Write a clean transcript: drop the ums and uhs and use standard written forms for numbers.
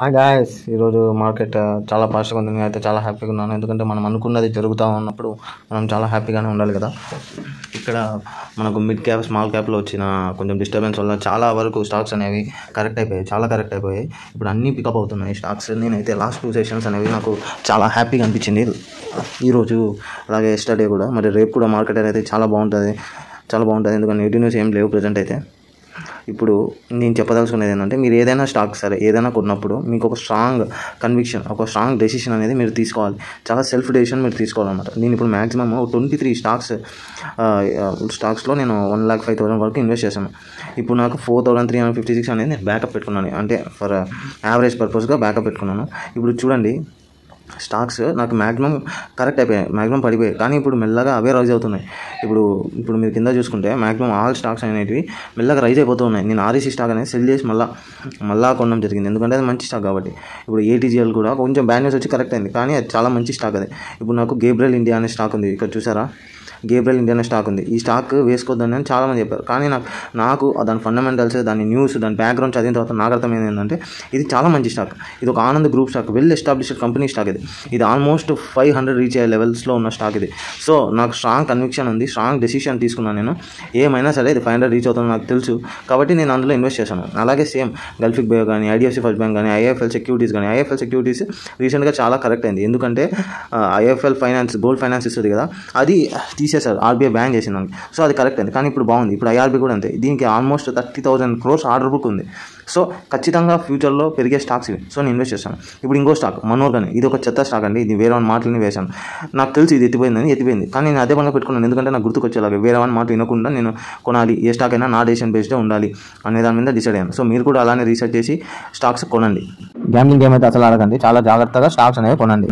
Hi guys, ఈరోజు market చాలా ఫాస్ట్గా ఉంది. నేనైతే చాలా హ్యాపీగా ఉన్నాను. ఎందుకంటే మనం అనుకున్నది జరుగుతూ ఉన్నప్పుడు మనం చాలా హ్యాపీగానే ఉండాలి కదా. ఇక్కడ మనకు మిడ్ క్యాప్ స్మాల్ క్యాప్లో వచ్చిన కొంచెం డిస్టర్బెన్స్ వల్ల చాలా వరకు స్టాక్స్ అనేవి కరెక్ట్ అయిపోయాయి. ఇప్పుడు అన్నీ పికప్ అవుతున్నాయి స్టాక్స్. నేనైతే లాస్ట్ 2 సెషన్స్ అనేవి నాకు చాలా హ్యాపీగా అనిపించింది. ఈరోజు అలాగే ఎస్టర్డే కూడా, మరి రేపు కూడా మార్కెట్ అనేది చాలా బాగుంటుంది. ఎందుకంటే నెగిటివ్ న్యూస్ ఏం లేవు ప్రజెంట్ అయితే. ఇప్పుడు నేను చెప్పదలుచుకునేది ఏంటంటే, మీరు ఏదైనా స్టాక్ సరే ఏదైనా కొన్నప్పుడు మీకు ఒక స్ట్రాంగ్ కన్విక్షన్, ఒక స్ట్రాంగ్ డెసిషన్ అనేది మీరు తీసుకోవాలి. చాలా సెల్ఫ్ డెసిషన్ మీరు తీసుకోవాలన్నమాట. నేను ఇప్పుడు మ్యాక్సిమమ్ 23 స్టాక్స్లో నేను 1,05,000 వరకు ఇన్వెస్ట్ చేశాను. ఇప్పుడు నాకు 4,356 అనేది నేను బ్యాకప్ పెట్టుకున్నాను. అంటే ఫర్ యావరేజ్ పర్పస్గా బ్యాకప్ పెట్టుకున్నాను. ఇప్పుడు చూడండి, స్టాక్స్ నాకు మ్యాక్సిమం కరెక్ట్ అయిపోయాయి, మ్యాక్సిమం పడిపోయాయి. కానీ ఇప్పుడు మెల్లగా అవే రైజ్ అవుతున్నాయి. ఇప్పుడు మీరు కింద చూసుకుంటే మ్యాక్సిమం ఆల్ స్టాక్స్ అనేటివి మెల్లగా రైజ్ అయిపోతూ ఉన్నాయి. నేను ఆర్ఈసీ స్టాక్ అనేది సెల్ చేసి మళ్ళా కొనడం జరిగింది. ఎందుకంటే అది మంచి స్టాక్ కాబట్టి. ఇప్పుడు ఏటీజీఎల్ కూడా కొంచెం బ్యాడ్ న్యూస్ వచ్చి కరెక్ట్ అయింది, కానీ అది చాలా మంచి స్టాక్. అది ఇప్పుడు నాకు గేబ్రియల్ ఇండియా అనే స్టాక్ ఉంది. ఇక్కడ చూసారా, గేబ్రియల్ ఇండియా అనే స్టాక్ ఉంది. ఈ స్టాక్ వేసుకోవద్దని అని చాలామంది చెప్పారు. కానీ నాకు దాని ఫండమెంటల్స్, దాని న్యూస్, దాని బ్యాక్గ్రౌండ్ చదివిన తర్వాత నాకు అర్థమైంది ఏంటంటే, ఇది చాలా మంచి స్టాక్. ఇది ఒక Anand group stock, well established company stock. ఇది ఆల్మోస్ట్ 500 రీచ్ అయ్యే లెవెల్స్లో ఉన్న స్టాక్ ఇది. సో నాకు స్ట్రాంగ్ కన్విక్షన్ ఉంది, స్ట్రాంగ్ డెసిషన్ తీసుకున్నాను. నేను ఏమైనా సరే ఇది 500 రీచ్ అవుతుందని నాకు తెలుసు కాబట్టి నేను అందులో ఇన్వెస్ట్ చేశాను. అలాగే సేమ్ గల్ఫిక్ బే కానీ, ఐడిఎఫ్సి ఫస్ట్ బ్యాంక్ కానీ, ఐఐఎఫ్ఎల్ సెక్యూరిటీస్ రీసెంట్గా చాలా కరెక్ట్ అయింది. ఎందుకంటే ఐఎఫ్ఎల్ ఫైనాన్స్, గోల్డ్ ఫైనాన్స్ ఇస్తుంది కదా, అది తీసేశారు, ఆర్బీఐ బ్యాన్ చేసింది. సో అది కరెక్ట్ అయింది. కానీ ఇప్పుడు బాగుంది. ఇప్పుడు ఐఆర్బీ కూడా అంతే. దీనికి ఆల్మోస్ట్ 30,000 crores ఆర్డర్ బుక్ ఉంది. సో ఖచ్చితంగా ఫ్యూచర్లో పెరిగే స్టాక్స్ ఇవి. సో నేను ఇన్వెస్ట్ చేశాను. ఇప్పుడు ఇంకో స్టాక్ మనోర్ కానీ, ఇది ఒక చెత్త స్టాక్ అండి. ఇది వేరే మాటలని వేశాను. నాకు తెలిసి ఇది ఎత్తిపోయింది. కానీ నేను అదే పనిగా పెట్టుకున్నాను. ఎందుకంటే నాకు గుర్తుకొచ్చేలాగా వేరే మాట వినకుండా నేను కొనాలి. ఏ స్టాక్ అయినా నా డెసిషన్ బేస్డే ఉండాలి అనే దాని మీద డిసైడ్ అయ్యాను. సో మీరు కూడా అలానే రీసెర్చ్ చేసి స్టాక్స్ కొనండి. గ్యాంబ్లింగ్ గేమ్ అయితే అసలు ఆడకండి. చాలా జాగ్రత్తగా స్టాక్స్ అనేవి కొనండి.